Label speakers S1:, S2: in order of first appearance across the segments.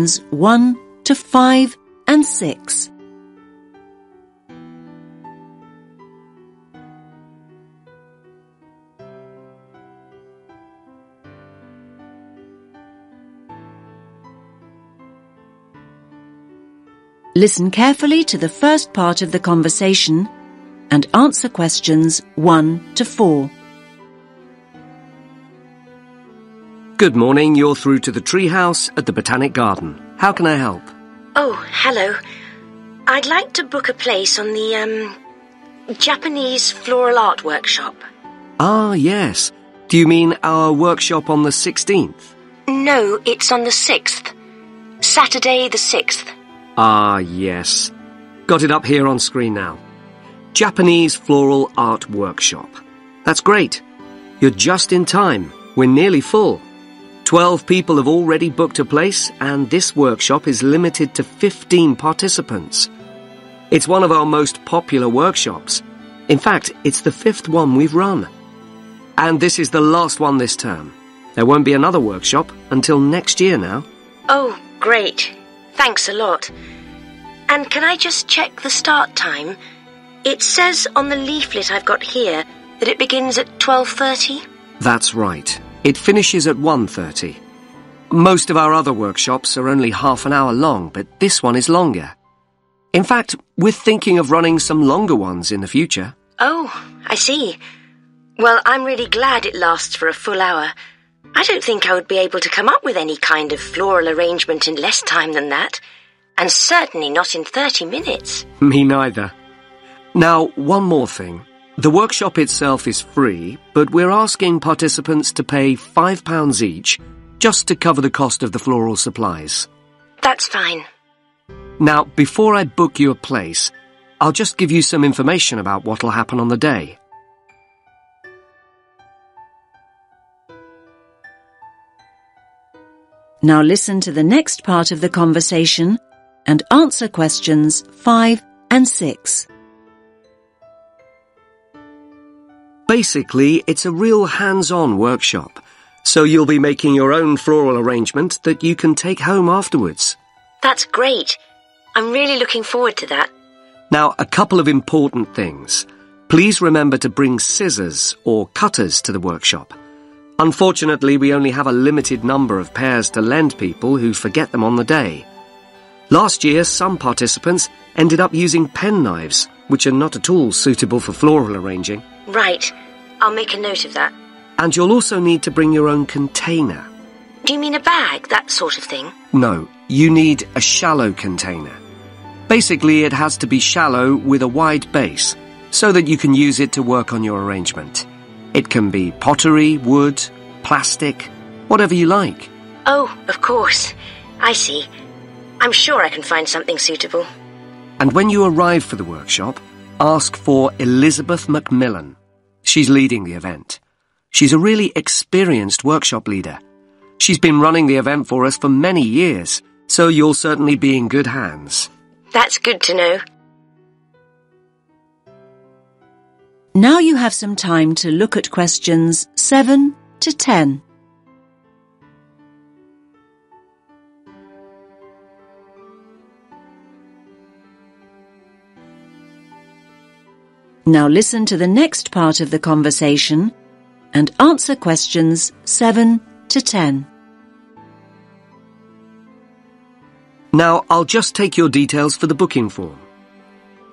S1: questions 1 to 5 and 6. Listen carefully to the first part of the conversation and answer questions 1 to 4.
S2: Good morning, you're through to the treehouse at the Botanic Garden. How can I help?
S3: Oh, hello. I'd like to book a place on the, Japanese floral art workshop.
S2: Ah, yes. Do you mean our workshop on the 16th?
S3: No, it's on the 6th. Saturday the 6th.
S2: Ah, yes. Got it up here on screen now. Japanese Floral Art Workshop. That's great. You're just in time. We're nearly full. 12 people have already booked a place, and this workshop is limited to 15 participants. It's one of our most popular workshops. In fact, it's the 5th one we've run. And this is the last one this term. There won't be another workshop until next year now.
S3: Oh, great. Thanks a lot. And can I just check the start time? It says on the leaflet I've got here that it begins at 12:30.
S2: That's right. It finishes at 1:30. Most of our other workshops are only half an hour long, but this one is longer. In fact, we're thinking of running some longer ones in the future.
S3: Oh, I see. Well, I'm really glad it lasts for a full hour. I don't think I would be able to come up with any kind of floral arrangement in less time than that. And certainly not in 30 minutes.
S2: Me neither. Now, one more thing. The workshop itself is free, but we're asking participants to pay £5 each just to cover the cost of the floral supplies.
S3: That's fine.
S2: Now, before I book you a place, I'll just give you some information about what'll happen on the day.
S1: Now listen to the next part of the conversation and answer questions 5 and 6.
S2: Basically, it's a real hands-on workshop, so you'll be making your own floral arrangement that you can take home afterwards.
S3: That's great. I'm really looking forward to that.
S2: Now, a couple of important things. Please remember to bring scissors or cutters to the workshop. Unfortunately, we only have a limited number of pairs to lend people who forget them on the day. Last year, some participants ended up using penknives, which are not at all suitable for floral arranging.
S3: Right. I'll make a note of that.
S2: And you'll also need to bring your own container.
S3: Do you mean a bag, that sort of thing?
S2: No, you need a shallow container. Basically, it has to be shallow with a wide base, so that you can use it to work on your arrangement. It can be pottery, wood, plastic, whatever you like.
S3: Oh, of course. I see. I'm sure I can find something suitable.
S2: And when you arrive for the workshop, ask for Elizabeth Macmillan. She's leading the event. She's a really experienced workshop leader. She's been running the event for us for many years, so you'll certainly be in good hands.
S3: That's good to know.
S1: Now you have some time to look at questions 7 to 10. Now listen to the next part of the conversation and answer questions 7 to 10.
S2: Now, I'll just take your details for the booking form.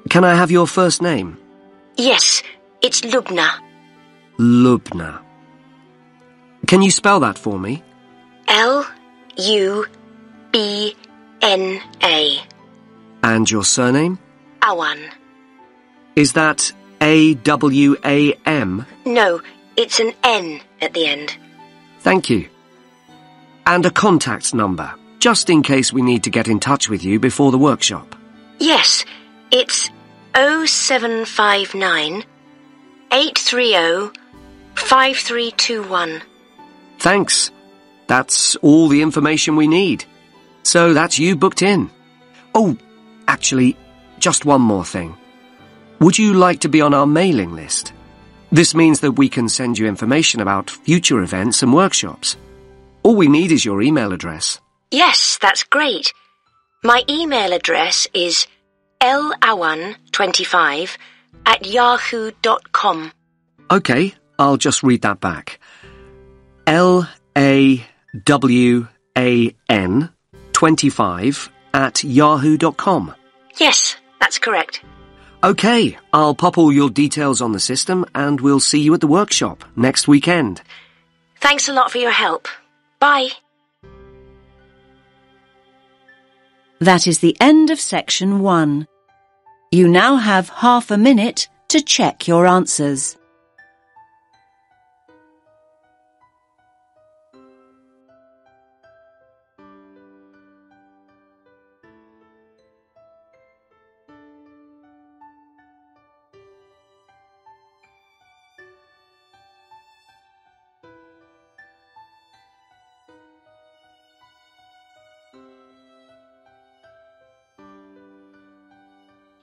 S2: Can I have your first name?
S3: Yes, it's Lubna.
S2: Lubna. Can you spell that for me?
S3: Lubna.
S2: And your surname?
S3: Awan.
S2: Is that Awam?
S3: No, it's an N at the end.
S2: Thank you. And a contact number, just in case we need to get in touch with you before the workshop.
S3: Yes, it's 0759 830 5321.
S2: Thanks. That's all the information we need. So that's you booked in. Oh, actually, just one more thing. Would you like to be on our mailing list? This means that we can send you information about future events and workshops. All we need is your email address.
S3: Yes, that's great. My email address is lawan25@yahoo.com.
S2: OK, I'll just read that back. LAWAN25@yahoo.com.
S3: Yes, that's correct.
S2: OK, I'll pop all your details on the system and we'll see you at the workshop next weekend.
S3: Thanks a lot for your help. Bye.
S1: That is the end of section 1. You now have half a minute to check your answers.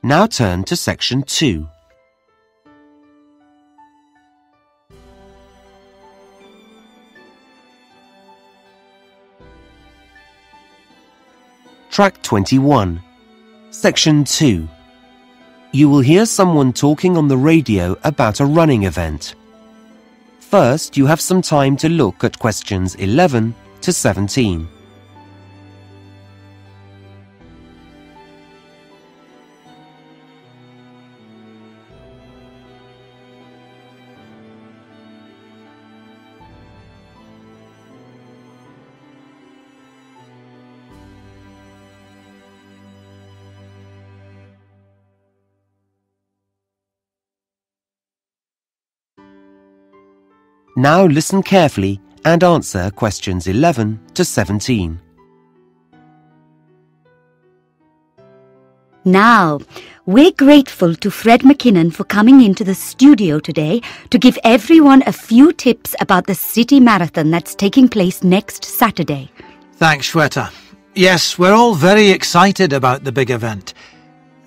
S4: Now turn to section 2. Track 21. Section 2. You will hear someone talking on the radio about a running event. First, you have some time to look at questions 11 to 17. Now listen carefully and answer questions 11 to 17.
S5: Now, we're grateful to Fred McKinnon for coming into the studio today to give everyone a few tips about the City Marathon that's taking place next Saturday.
S6: Thanks, Shweta. Yes, we're all very excited about the big event.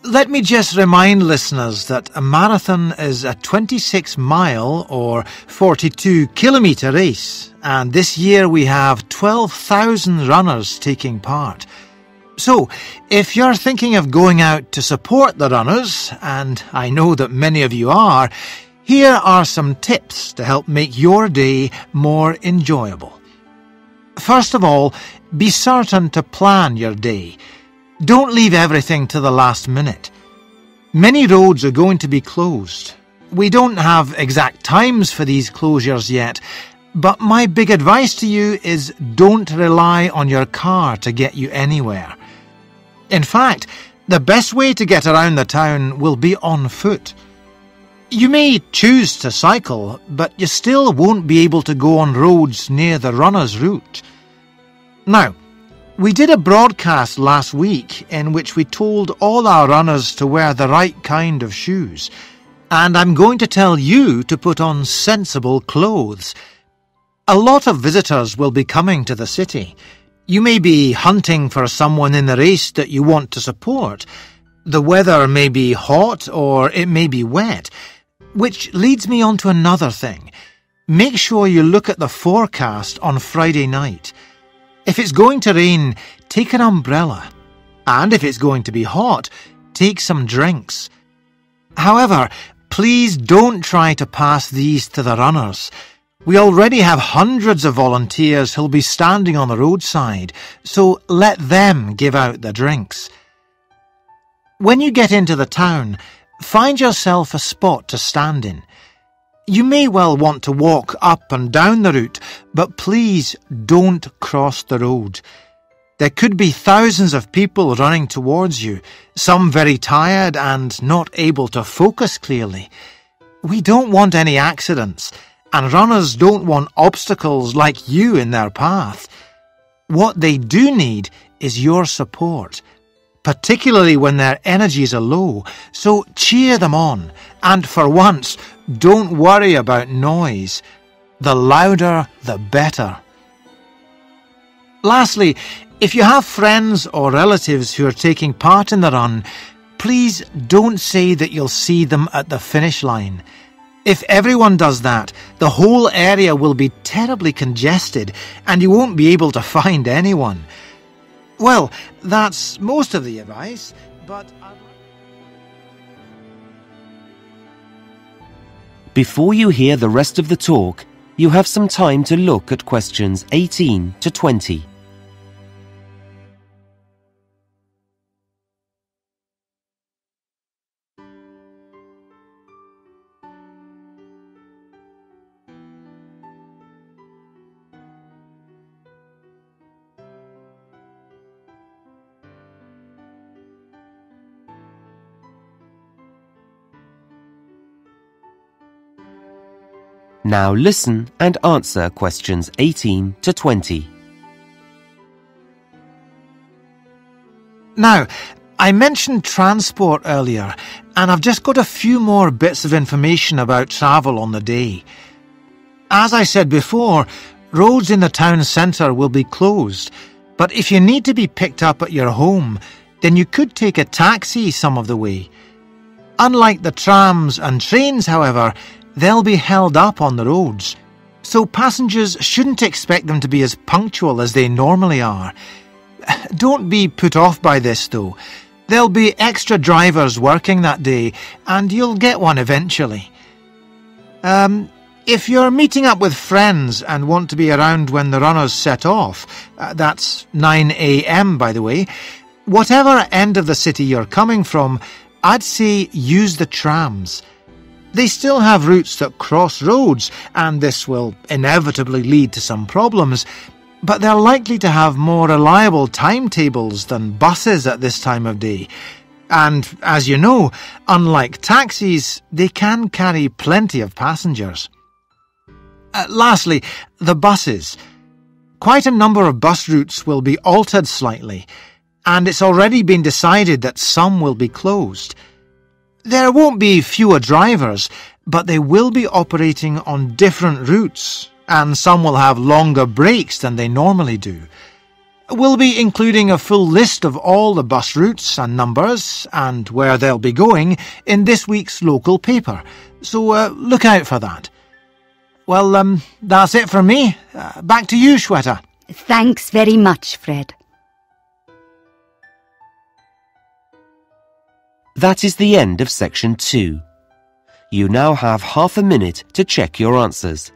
S6: Let me just remind listeners that a marathon is a 26-mile or 42-kilometre race, and this year we have 12,000 runners taking part. So, if you're thinking of going out to support the runners, and I know that many of you are, here are some tips to help make your day more enjoyable. First of all, be certain to plan your day. Don't leave everything to the last minute. Many roads are going to be closed. We don't have exact times for these closures yet, but my big advice to you is don't rely on your car to get you anywhere. In fact, the best way to get around the town will be on foot. You may choose to cycle, but you still won't be able to go on roads near the runner's route. Now, we did a broadcast last week in which we told all our runners to wear the right kind of shoes, and I'm going to tell you to put on sensible clothes. A lot of visitors will be coming to the city. You may be hunting for someone in the race that you want to support. The weather may be hot or it may be wet, which leads me on to another thing. Make sure you look at the forecast on Friday night. If it's going to rain, take an umbrella. And if it's going to be hot, take some drinks. However, please don't try to pass these to the runners. We already have hundreds of volunteers who'll be standing on the roadside, so let them give out the drinks. When you get into the town, find yourself a spot to stand in. You may well want to walk up and down the route, but please don't cross the road. There could be thousands of people running towards you, some very tired and not able to focus clearly. We don't want any accidents, and runners don't want obstacles like you in their path. What they do need is your support, particularly when their energies are low, so cheer them on, and for once, don't worry about noise. The louder, the better. Lastly, if you have friends or relatives who are taking part in the run, please don't say that you'll see them at the finish line. If everyone does that, the whole area will be terribly congested and you won't be able to find anyone. Well, that's most of the advice, but
S4: Before you hear the rest of the talk, you have some time to look at questions 18 to 20. Now listen and answer questions 18 to 20.
S6: Now, I mentioned transport earlier, and I've just got a few more bits of information about travel on the day. As I said before, roads in the town centre will be closed, but if you need to be picked up at your home, then you could take a taxi some of the way. Unlike the trams and trains, however, they'll be held up on the roads, so passengers shouldn't expect them to be as punctual as they normally are. Don't be put off by this, though. There'll be extra drivers working that day, and you'll get one eventually. If you're meeting up with friends and want to be around when the runners set off, that's 9 a.m. by the way, whatever end of the city you're coming from, I'd say use the trams. They still have routes that cross roads, and this will inevitably lead to some problems, but they're likely to have more reliable timetables than buses at this time of day. And, as you know, unlike taxis, they can carry plenty of passengers. Lastly, the buses. Quite a number of bus routes will be altered slightly, and it's already been decided that some will be closed. There won't be fewer drivers, but they will be operating on different routes, and some will have longer breaks than they normally do. We'll be including a full list of all the bus routes and numbers, and where they'll be going, in this week's local paper, so look out for that. Well, that's it from me. Back to you, Shweta.
S5: Thanks very much, Fred.
S4: That is the end of section 2. You now have half a minute to check your answers.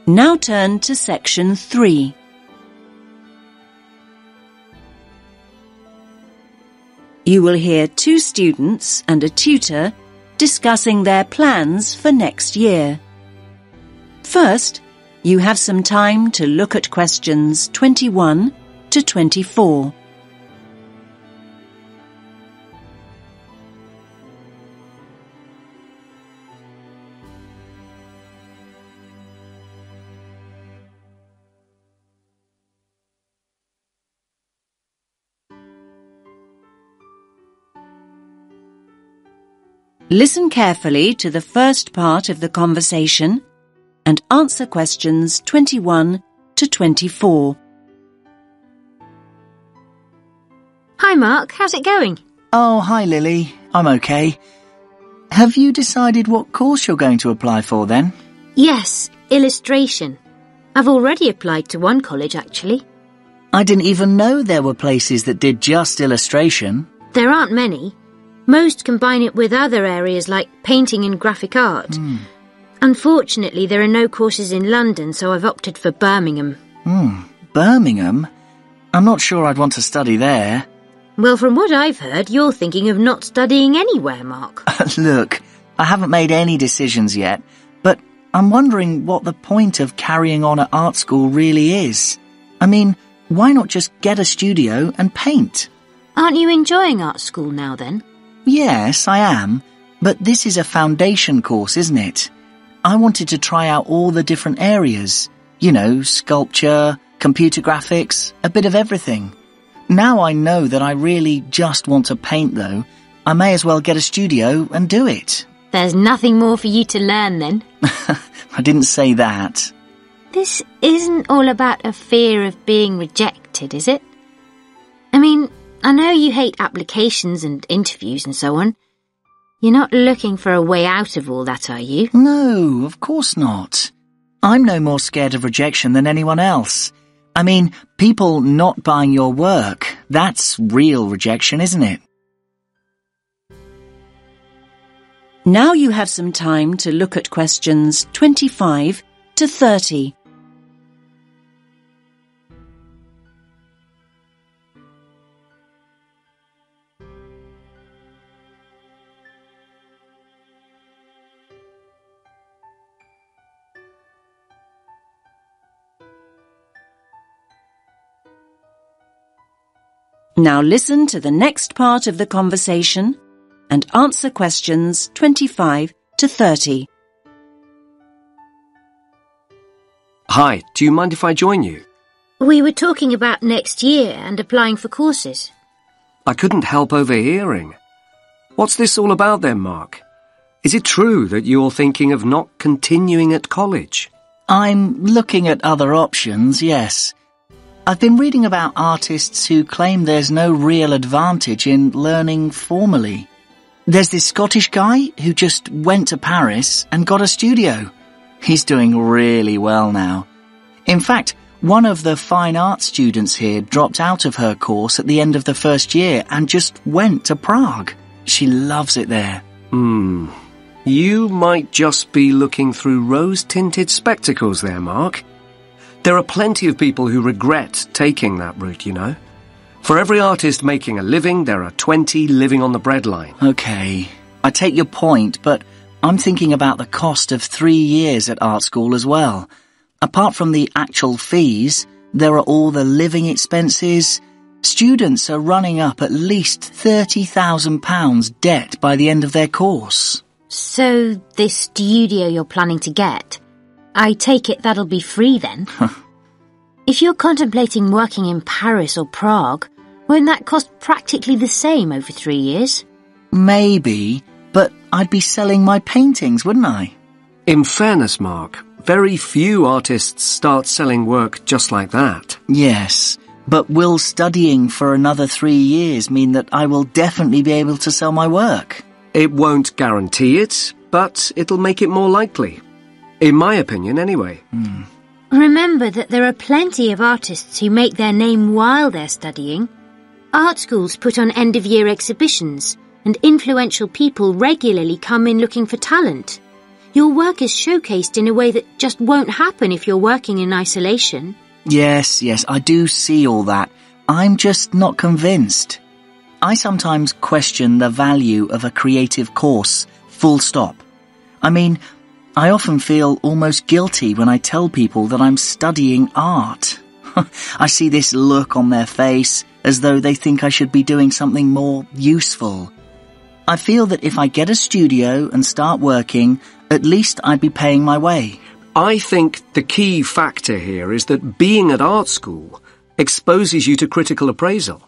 S1: Now turn to section 3. You will hear 2 students and a tutor discussing their plans for next year. First, you have some time to look at questions 21 to 24. Listen carefully to the first part of the conversation and answer questions 21 to 24.
S7: Hi Mark, how's it going?
S8: Oh, hi Lily. I'm okay. Have you decided what course you're going to apply for then?
S7: Yes, illustration. I've already applied to one college actually.
S8: I didn't even know there were places that did just illustration.
S7: There aren't many. Most combine it with other areas like painting and graphic art. Unfortunately, there are no courses in London, so I've opted for Birmingham.
S8: Birmingham? I'm not sure I'd want to study there.
S7: Well, from what I've heard, you're thinking of not studying anywhere, Mark.
S8: Look, I haven't made any decisions yet, but I'm wondering what the point of carrying on at art school really is. I mean, why not just get a studio and paint?
S7: Aren't you enjoying art school now then?
S8: Yes, I am, but this is a foundation course, isn't it? I wanted to try out all the different areas. You know, sculpture, computer graphics, a bit of everything. Now I know that I really just want to paint, though. I may as well get a studio and do it.
S7: There's nothing more for you to learn, then.
S8: I didn't say that.
S7: This isn't all about a fear of being rejected, is it? I mean, I know you hate applications and interviews and so on. You're not looking for a way out of all that, are you?
S8: No, of course not. I'm no more scared of rejection than anyone else. I mean, people not buying your work, that's real rejection, isn't it?
S1: Now you have some time to look at questions 25 to 30. Now listen to the next part of the conversation and answer questions 25 to 30.
S2: Hi, do you mind if I join you?
S7: We were talking about next year and applying for courses.
S2: I couldn't help overhearing. What's this all about then, Mark? Is it true that you're thinking of not continuing at college?
S8: I'm looking at other options, yes. I've been reading about artists who claim there's no real advantage in learning formally. There's this Scottish guy who just went to Paris and got a studio. He's doing really well now. In fact, one of the fine arts students here dropped out of her course at the end of the first year and just went to Prague. She loves it there.
S2: You might just be looking through rose-tinted spectacles there, Mark. There are plenty of people who regret taking that route, you know. For every artist making a living, there are 20 living on the breadline.
S8: Okay, I take your point, but I'm thinking about the cost of 3 years at art school as well. Apart from the actual fees, there are all the living expenses. Students are running up at least £30,000 debt by the end of their course.
S7: So this studio you're planning to get, I take it that'll be free then? If you're contemplating working in Paris or Prague, won't that cost practically the same over 3 years?
S8: Maybe, but I'd be selling my paintings, wouldn't I?
S2: In fairness, Mark, very few artists start selling work just like that.
S8: Yes, but will studying for another 3 years mean that I will definitely be able to sell my work?
S2: It won't guarantee it, but it'll make it more likely. In my opinion, anyway.
S7: Remember that there are plenty of artists who make their name while they're studying. Art schools put on end-of-year exhibitions, and influential people regularly come in looking for talent. Your work is showcased in a way that just won't happen if you're working in isolation.
S8: Yes, I do see all that. I'm just not convinced. I sometimes question the value of a creative course, full stop. I mean, I often feel almost guilty when I tell people that I'm studying art. I see this look on their face as though they think I should be doing something more useful. I feel that if I get a studio and start working, at least I'd be paying my way.
S2: I think the key factor here is that being at art school exposes you to critical appraisal.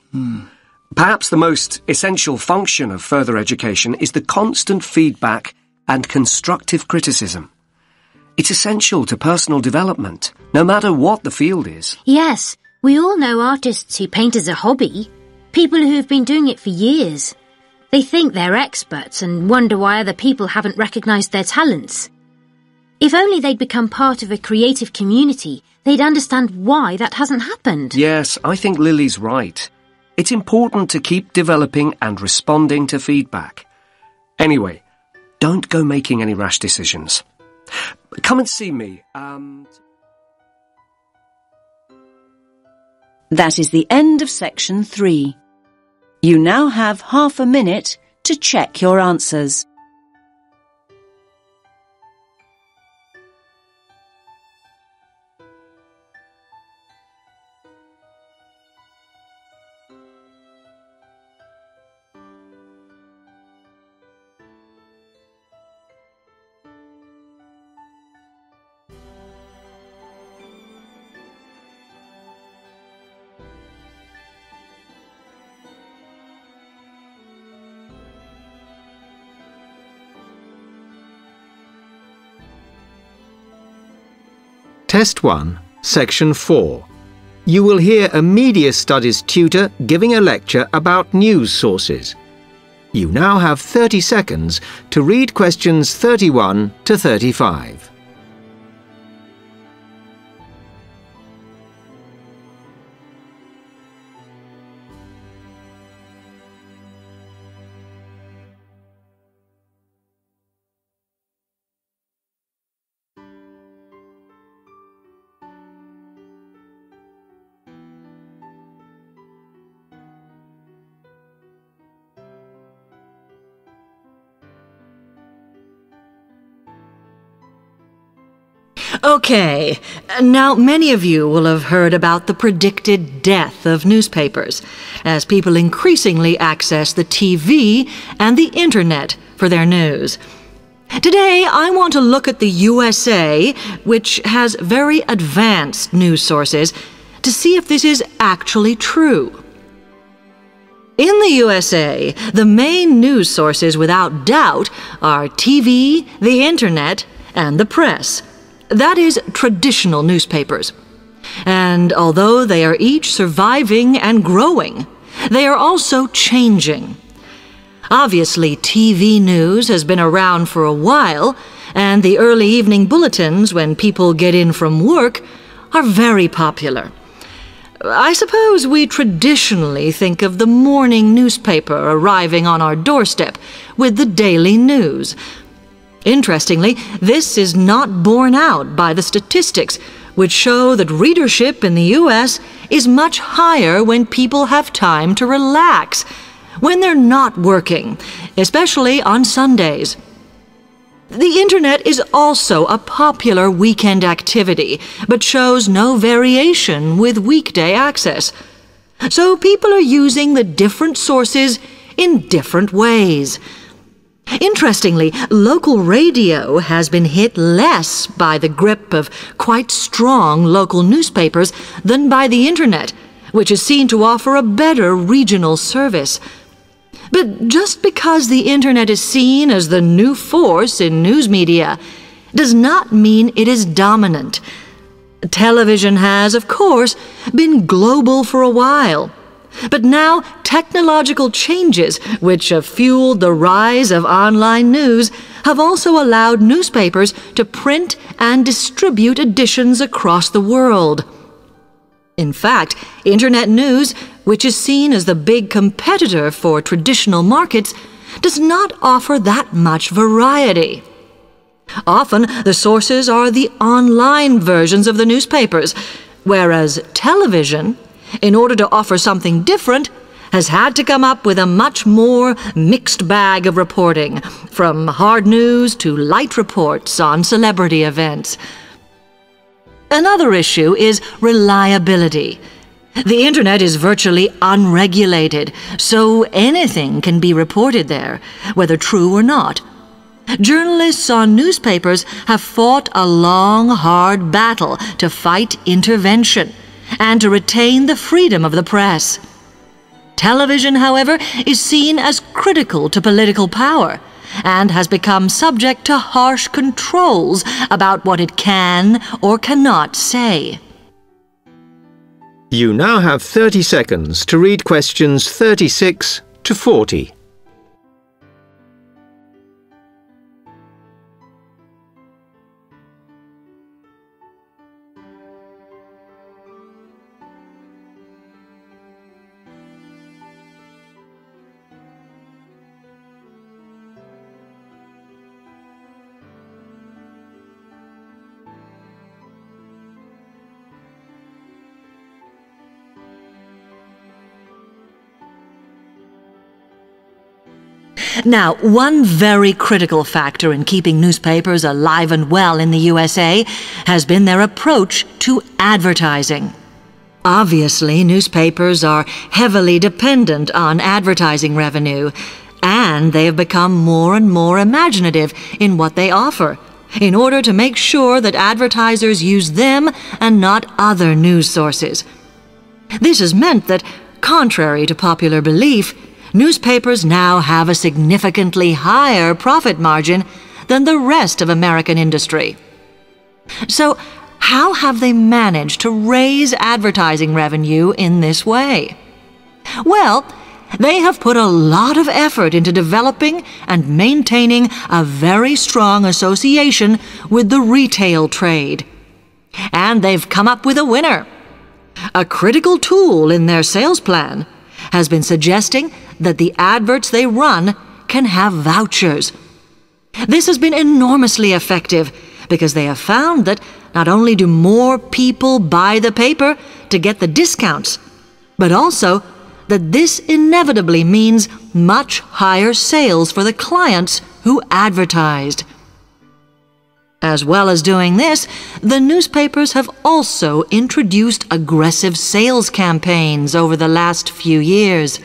S2: Perhaps the most essential function of further education is the constant feedback and constructive criticism. It's essential to personal development, no matter what the field is.
S7: Yes, we all know artists who paint as a hobby, people who have been doing it for years. They think they're experts and wonder why other people haven't recognised their talents. If only they'd become part of a creative community, they'd understand why that hasn't happened.
S2: Yes, I think Lily's right. It's important to keep developing and responding to feedback. Anyway, don't go making any rash decisions. Come and see me.
S1: That is the end of section 3. You now have half a minute to check your answers.
S2: Test 1, Section 4. You will hear a media studies tutor giving a lecture about news sources. You now have 30 seconds to read questions 31 to 35.
S9: Okay, now many of you will have heard about the predicted death of newspapers, as people increasingly access the TV and the Internet for their news. Today, I want to look at the USA, which has very advanced news sources, to see if this is actually true. In the USA, the main news sources without doubt are TV, the Internet, and the press. That is, traditional newspapers. And although they are each surviving and growing, they are also changing. Obviously, TV news has been around for a while, and the early evening bulletins, when people get in from work, are very popular. I suppose we traditionally think of the morning newspaper arriving on our doorstep with the daily news. Interestingly, this is not borne out by the statistics, which show that readership in the U.S. is much higher when people have time to relax, when they're not working, especially on Sundays. The Internet is also a popular weekend activity, but shows no variation with weekday access. So people are using the different sources in different ways. Interestingly, local radio has been hit less by the grip of quite strong local newspapers than by the Internet, which is seen to offer a better regional service. But just because the Internet is seen as the new force in news media does not mean it is dominant. Television has, of course, been global for a while. But now, technological changes, which have fueled the rise of online news, have also allowed newspapers to print and distribute editions across the world. In fact, Internet news, which is seen as the big competitor for traditional markets, does not offer that much variety. Often, the sources are the online versions of the newspapers, whereas television, in order to offer something different, has had to come up with a much more mixed bag of reporting, from hard news to light reports on celebrity events. Another issue is reliability. The Internet is virtually unregulated, so anything can be reported there, whether true or not. Journalists on newspapers have fought a long, hard battle to fight intervention and to retain the freedom of the press. Television, however, is seen as critical to political power and has become subject to harsh controls about what it can or cannot say.
S2: You now have 30 seconds to read questions 36 to 40.
S9: Now, one very critical factor in keeping newspapers alive and well in the USA has been their approach to advertising. Obviously, newspapers are heavily dependent on advertising revenue, and they have become more and more imaginative in what they offer, in order to make sure that advertisers use them and not other news sources. This has meant that, contrary to popular belief, newspapers now have a significantly higher profit margin than the rest of American industry. So, how have they managed to raise advertising revenue in this way? Well, they have put a lot of effort into developing and maintaining a very strong association with the retail trade. And they've come up with a winner. A critical tool in their sales plan has been suggesting that the adverts they run can have vouchers. This has been enormously effective because they have found that not only do more people buy the paper to get the discounts, but also that this inevitably means much higher sales for the clients who advertised. As well as doing this, the newspapers have also introduced aggressive sales campaigns over the last few years.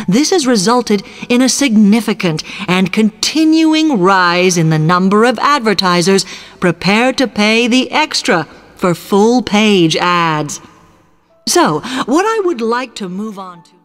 S9: This has resulted in a significant and continuing rise in the number of advertisers prepared to pay the extra for full-page ads. So, what I would like to move on to